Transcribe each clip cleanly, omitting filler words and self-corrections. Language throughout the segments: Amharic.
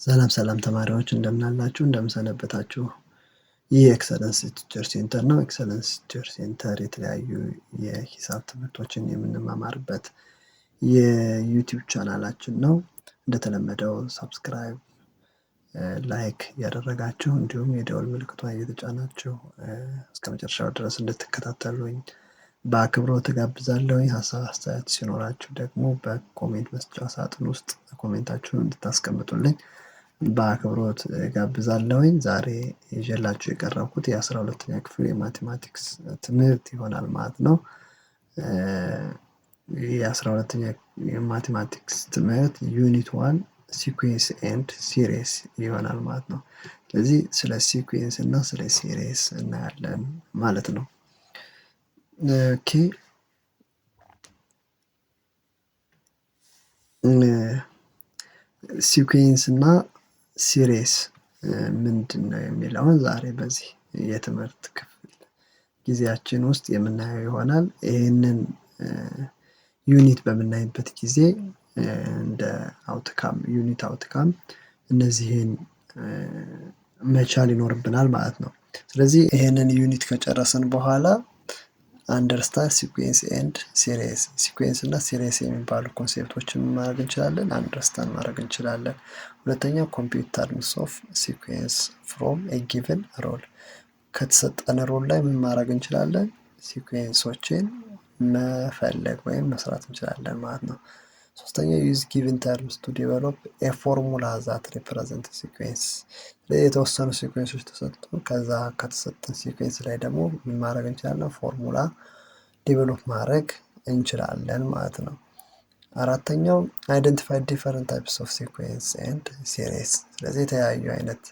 ሰላም ተማሪዎች እንደምን አላችሁ? እንደምን ሰነበታችሁ? ይህ ኤክሰለንስ ቲቸር ሴንተር ነው። ኤክሰለንስ ቲቸር ሴንተር የተለያዩ የሂሳብ ትምህርቶችን የምንማማርበት የዩቲዩብ ቻናላችን ነው። እንደተለመደው ሰብስክራይብ፣ ላይክ ያደረጋችሁ እንዲሁም የደወል ምልክቷን እየተጫናችሁ እስከ መጨረሻው ድረስ እንድትከታተሉኝ በአክብሮት እጋብዛለሁኝ። ሀሳብ አስተያየት ሲኖራችሁ ደግሞ በኮሜንት መስጫ ሳጥን ውስጥ ኮሜንታችሁን እንድታስቀምጡልኝ በአክብሮት ጋብዛለሁኝ። ዛሬ ይዤላችሁ የቀረብኩት የ12ኛ ክፍል የማቴማቲክስ ትምህርት ይሆናል ማለት ነው። የ12ኛ የማቴማቲክስ ትምህርት ዩኒት 1 ሲኩዌንስ ኤንድ ሲሪስ ይሆናል ማለት ነው። ስለዚህ ስለ ሲኩዌንስ እና ስለ ሲሪስ እናያለን ማለት ነው። ኦኬ ሲኩዌንስ እና ሲሪስ ምንድን ነው የሚለውን ዛሬ በዚህ የትምህርት ክፍል ጊዜያችን ውስጥ የምናየው ይሆናል። ይህንን ዩኒት በምናይበት ጊዜ እንደ ዩኒት አውትካም እነዚህን መቻል ይኖርብናል ማለት ነው። ስለዚህ ይህንን ዩኒት ከጨረስን በኋላ አንደርስታንድ ሲኩዌንስ ኤንድ ሲሪስ፣ ሲኩዌንስ እና ሲሪስ የሚባሉ ኮንሴፕቶችን ማድረግ እንችላለን፣ አንደርስታንድ ማድረግ እንችላለን። ሁለተኛው ኮምፒውት ተርምስ ኦፍ ሲኩዌንስ ፍሮም ኤ ጊቨን ሮል፣ ከተሰጠን ሮል ላይ ምን ማድረግ እንችላለን? ሲኩዌንሶችን መፈለግ ወይም መስራት እንችላለን ማለት ነው። ሶስተኛው ዩዝ ጊቨን ተርምስ ቱ ዲቨሎፕ ኤ ፎርሙላ ዛት ሪፕሬዘንት ሲኩዌንስ፣ የተወሰኑ ሲኩዌንሶች ተሰጡ፣ ከዛ ከተሰጠን ሲኩዌንስ ላይ ደግሞ ምን ማድረግ እንችላለን? ፎርሙላ ዲቨሎፕ ማድረግ እንችላለን ማለት ነው። አራተኛው አይደንቲፋይ ዲፈረንት ታይፕስ ኦፍ ሲኩዌንስ ኤንድ ሲሪስ፣ ስለዚህ የተለያዩ አይነት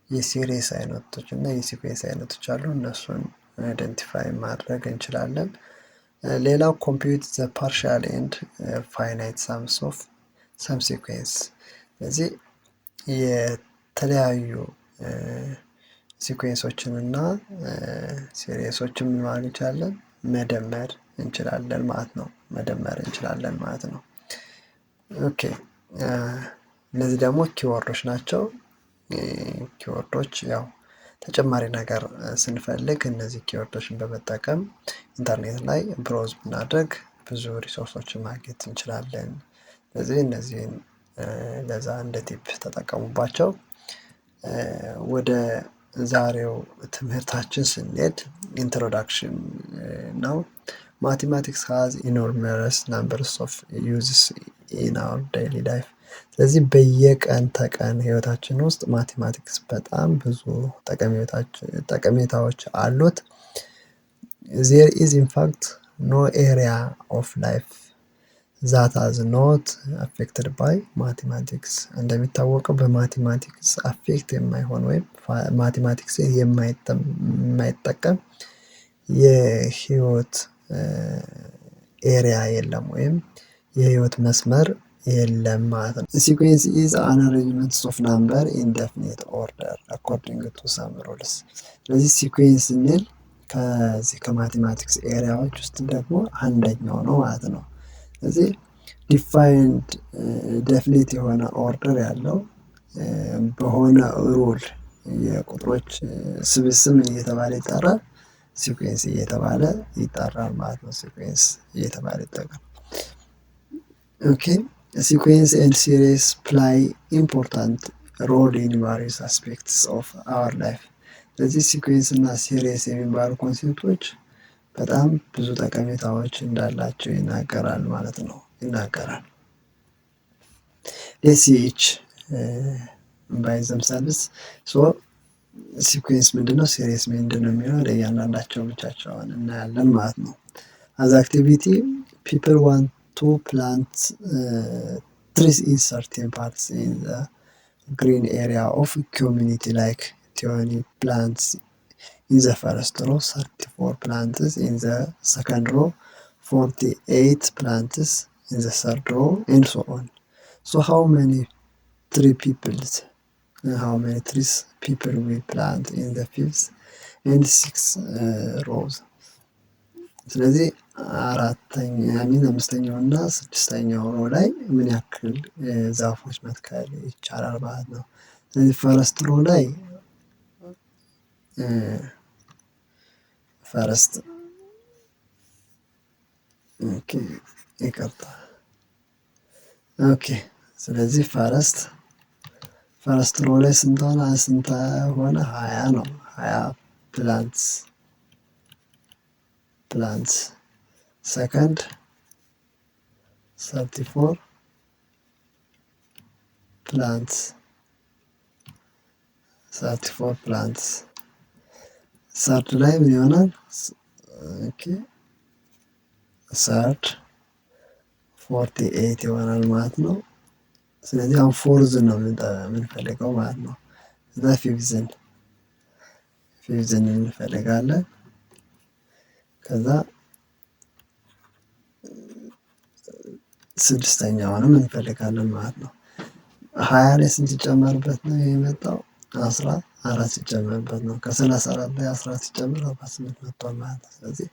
የሲሪስ አይነቶች እና የሲኩዌንስ አይነቶች አሉ። እነሱን አይደንቲፋይ ማድረግ እንችላለን። ሌላው ኮምፒውት ዘ ፓርሻል ኤንድ ፋይናይት ሳምስ ኦፍ ሰም ሲኩዌንስ፣ ስለዚህ የተለያዩ ሲኩዌንሶችን እና ሲሪሶችን ምን ማድረግ እንችላለን? መደመር እንችላለን ማለት ነው። መደመር እንችላለን ማለት ነው። ኦኬ እነዚህ ደግሞ ኪወርዶች ናቸው። ኪወርዶች ያው ተጨማሪ ነገር ስንፈልግ እነዚህ ኪወርዶችን በመጠቀም ኢንተርኔት ላይ ብሮዝ ብናደርግ ብዙ ሪሶርሶችን ማግኘት እንችላለን። ስለዚህ እነዚህን ለዛ እንደ ቲፕ ተጠቀሙባቸው። ወደ ዛሬው ትምህርታችን ስንሄድ ኢንትሮዳክሽን ነው። ማቴማቲክስ ሃዝ ኢኖርመስ ናምበርስ ኦፍ ዩዝስ ኢን አወር ዴይሊ ላይፍ፣ ስለዚህ በየቀን ተቀን ህይወታችን ውስጥ ማቴማቲክስ በጣም ብዙ ጠቀሜታዎች አሉት። ዜር ኢዝ ኢንፋክት ኖ ኤሪያ ኦፍ ላይፍ ዛት ሃዝ ኖት አፌክትድ ባይ ማቴማቲክስ፣ እንደሚታወቀው በማቴማቲክስ አፌክት የማይሆን ወይም ማቴማቲክስ የማይጠቀም የህይወት ኤሪያ የለም ወይም የህይወት መስመር የለም ማለት ነው። ሲኩዌንስ ኢዝ አን አሬንጅመንት ኦፍ ናምበር ኢን ዴፊኒት ኦርደር አኮርዲንግ ቱ ሰም ሩልስ፣ ስለዚህ ሲኩዌንስ ስንል ከዚህ ከማቴማቲክስ ኤሪያዎች ውስጥ ደግሞ አንደኛው ነው ማለት ነው። ስለዚህ ዲፋይንድ ዴፊኒት የሆነ ኦርደር ያለው በሆነ ሩል የቁጥሮች ስብስብ እየተባለ ይጠራል፣ ሲኩዌንስ እየተባለ ይጠራል ማለት ነው። ሲኩዌንስ እየተባለ ይጠራል። ኦኬ ሲኩዌንስ ኤንድ ሲሪስ ፕላይ ኢምፖርታንት ሮል ኢን ቫሪየስ አስፔክትስ ኦፍ አወር ላይፍ፣ ስለዚህ ሲኩዌንስ እና ሲሪስ የሚባሉ ኮንሴፕቶች በጣም ብዙ ጠቀሜታዎች እንዳላቸው ይናገራል ማለት ነው። ይናገራል። ሌትስ ሲ ኢች ባይ ዘምሰልቭስ። ሶ ሲኩዌንስ ምንድነው? ሲሪስ ምንድነው የሚለው ለእያንዳንዳቸው ብቻቸውን እናያለን ማለት ነው። አዝ አክቲቪቲ ፒፕል ዋንት ቱ ፕላንት ትሪስ ኢን ሰርቴን ፓርትስ ኢን ዘ ግሪን ኤሪያ ኦፍ ኮሚኒቲ ላይክ 20 plants in the first row, 34 plants in the second row, 48 plants in the third row, and so on. So how many trees people will plant in the fifth and sixth rows? ስለዚህ አምስተኛው እና ስድስተኛው ሮ ላይ ምን ያክል ዛፎች መትከል ይቻላል ማለት ነው። ስለዚህ ፈረስት ሮ ላይ ፈረስት ይቅርታ ኦኬ ስለዚህ ፈረስት ሮ ላይ ስንት ሆነ? 20 ነው። 20 ፕላንትስ ሰከንድ 34 ፕላንትስ ሰርድ ላይ ምን ይሆናል? ሰርድ 48 ይሆናል ማለት ነው። ስለዚህ አሁን ፎርዝን ነው የምንፈልገው ማለት ነው። እዛ ፊፍዝን እንፈልጋለን። ከዛ ስድስተኛውንም እንፈልጋለን ማለት ነው። 20 ላይ ስንት ሲጨመርበት ነው የመጣው? 14 ሲጨመርበት ነው። ከ34 ላይ 14 ሲጨመር 48 መጥቷል ማለት ነው። ስለዚህ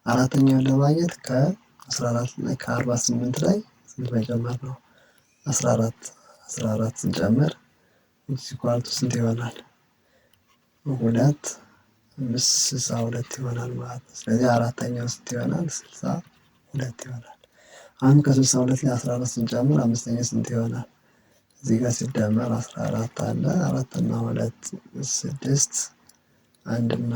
አራተኛውን ለማግኘት ከ14 ላይ ከ48 ላይ ስንት መጨመር ነው? 14 ስንጨምር ኢኳል ቱ ስንት ይሆናል? 62 ይሆናል ማለት ነው። ስለዚህ አራተኛው ስንት ይሆናል? 62 ይሆናል። አሁን ከ62 ላይ 14 ስንጨምር አምስተኛው ስንት ይሆናል? እዚህ ጋር ሲደመር 14 አለ 4 እና 2 6 1 እና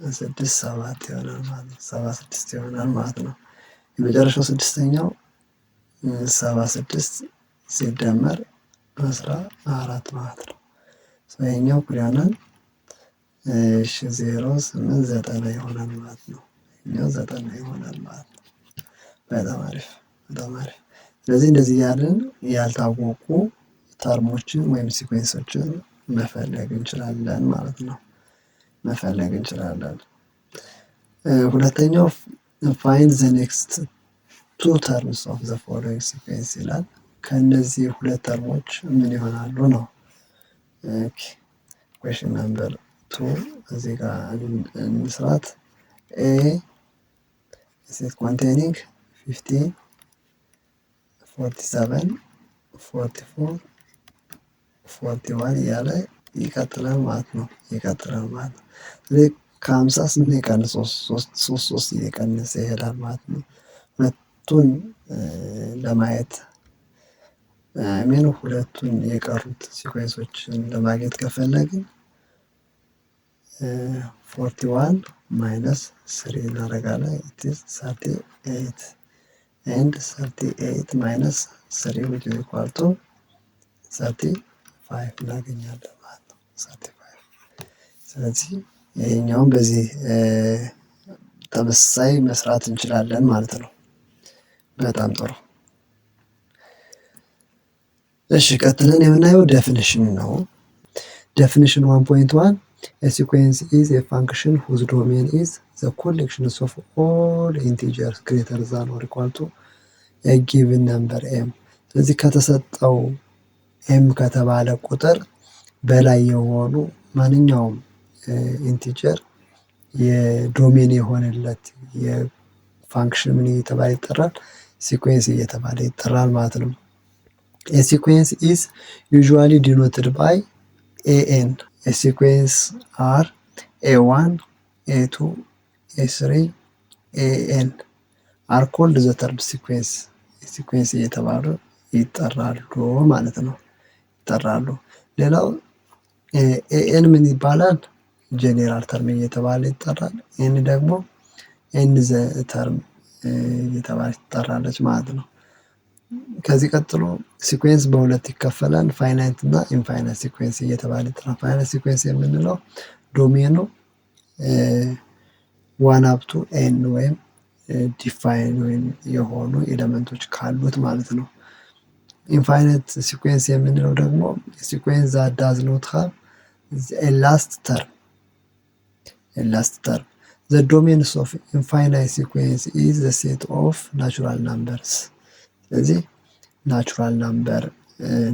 6 7 ይሆናል ማለት ነው። 76 ይሆናል ማለት ነው። የመጨረሻው ስድስተኛው 76 ሲደመር 14 ማለት ነው። ይሄኛው እኩል ይሆናል 0 8 9 ይሆናል ማለት ነው። ይሄኛው 9 ይሆናል ማለት ነው። በጣም አሪፍ። ስለዚህ እንደዚህ ያለን ያልታወቁ ተርሞችን ወይም ሲኩዌንሶችን መፈለግ እንችላለን ማለት ነው። ሁለተኛው ፋይንድ ዘ ኔክስት ቱ ተርምስ ኦፍ ዘ ፎሎዊንግ ሲኩዌንስ ይላል። ከእነዚህ ሁለት ተርሞች ምን ይሆናሉ ነው። ኩዌሽን ነምበር 2 እዚህ ጋር እንስራት። ኤ ሴት ኮንቴኒንግ 15 47 44 41 እያለ ይቀጥላል ማለት ነው። ስለዚህ ከ50 ስንት ይቀንስ? 3 እየቀነሰ ይሄዳል ማለት ነው። ሁለቱን ለማየት ሁለቱን የቀሩት ሲኩዌንሶችን ለማግኘት ከፈለግን 41 ማይነስ 3 እናደርጋለን። ኢት ኢዝ 38 ኤንድ 38 ማይነስ 3 which is equal to 35 እናገኛለን ማለት ነው። 35 ስለዚህ ይሄኛውን በዚህ ተመሳሳይ መስራት እንችላለን ማለት ነው። በጣም ጥሩ። እሺ ቀጥለን የምናየው ዴፊኒሽን ነው። ዴፊኒሽን 1.1 a sequence is a function whose domain is the collections of all integers greater than or equal to a given number m። ስለዚህ ከተሰጠው ኤም ከተባለ ቁጥር በላይ የሆኑ ማንኛውም ኢንቲጀር የዶሜን የሆነለት የፋንክሽን ምን እየተባለ ይጠራል? ሲኩዌንስ እየተባለ ይጠራል ማለት ነው። A sequence is usually denoted by AN. A sequence are A1, A2, A3, AN are called the term sequence. ሲኩዌንስ እየተባሉ ይጠራሉ ማለት ነው። ሌላው ኤኤን ምን ይባላል? ጄኔራል ተርም እየተባለ ይጠራል። ኤን ደግሞ ኤንድ ዘ ተርም እየተባለች ትጠራለች ማለት ነው። ከዚህ ቀጥሎ ሲኩዌንስ በሁለት ይከፈላል። ፋይናይት እና ኢንፋይናይት ሲኩዌንስ እየተባለ ይጠራል። ፋይናይት ሲኩዌንስ የምንለው ዶሜኑ 1 up to ኤን ወይም ዲፋይን ወይም የሆኑ ኤሌመንቶች ካሉት ማለት ነው። ኢንፋይናይት ሲኩዌንስ የምንለው ደግሞ ሲኩዌንስ ዛት ዳዝ ኖት ሃቭ ኤ ላስት ተርም። ዘ ዶሜንስ ኦፍ ኢንፋይናይት ሲኩዌንስ ኢዝ ዘ ሴት ኦፍ ናቹራል ናምበርስ። ስለዚህ ናቹራል ናምበር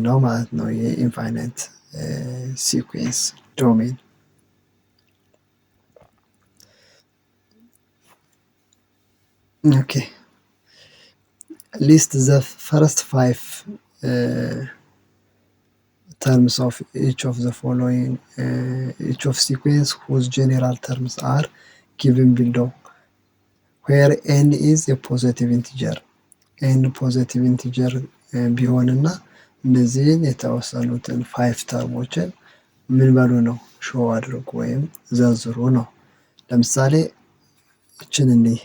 ነው ማለት ነው የኢንፋይናይት ሲኩዌንስ ዶሜን። Okay. List the first 5 terms of each of the following each of sequence whose general terms are given below where n is a positive integer n ፖዘቲቭ ኢንቲጀር ቢሆንና እነዚህን የተወሰኑትን 5 ተርሞችን ምን በሉ ነው ሾው አድርጉ ወይም ዘርዝሩ ነው። ለምሳሌ እችን እንይ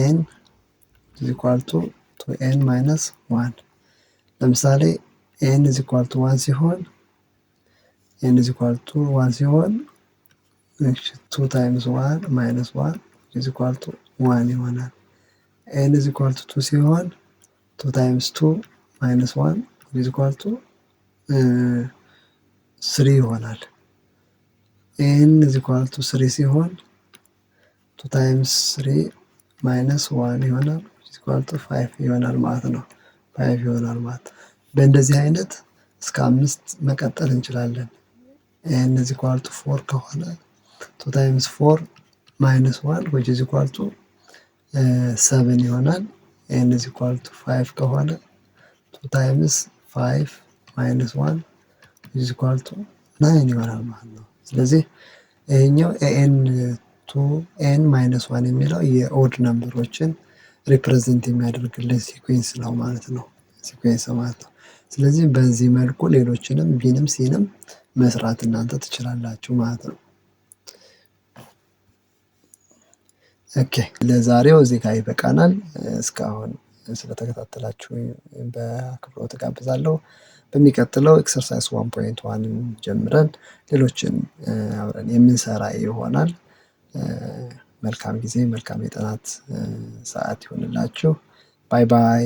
ኤን is equal to n minus 1 ለምሳሌ n is equal to 1 ሲሆን n is equal to 1 ሲሆን 2 times 1 minus 1 is equal to 1 ይሆናል። n is equal to 2 ሲሆን 2 times 2 minus 1 is equal to 3 ይሆናል። n is equal to 3 ሲሆን 2 times 3 minus 1 ይሆናል is equal to 5 ይሆናል ማለት ነው። 5 ይሆናል ማለት በእንደዚህ አይነት እስከ 5 መቀጠል እንችላለን። n is equal to 4 ከሆነ 2 times 4 minus 1 which is equal to 7 ይሆናል። n is equal to 5 ከሆነ 2 times 5 minus 1 is equal to 9 ይሆናል ማለት ነው። ስለዚህ ይሄኛው n minus 1 የሚለው የኦድ ነምበሮችን ሪፕሬዘንት የሚያደርግልን ሲኩዌንስ ነው ማለት ነው። ስለዚህ በዚህ መልኩ ሌሎችንም ቢንም ሲንም መስራት እናንተ ትችላላችሁ ማለት ነው። ኦኬ ለዛሬው እዚህ ጋር ይበቃናል። እስካሁን ስለተከታተላችሁ በአክብሮት እጋብዛለሁ። በሚቀጥለው ኤክሰርሳይዝ 1.1 ጀምረን ሌሎችን አብረን የምንሰራ ይሆናል። መልካም ጊዜ፣ መልካም የጥናት ሰዓት ይሁንላችሁ። ባይ ባይ።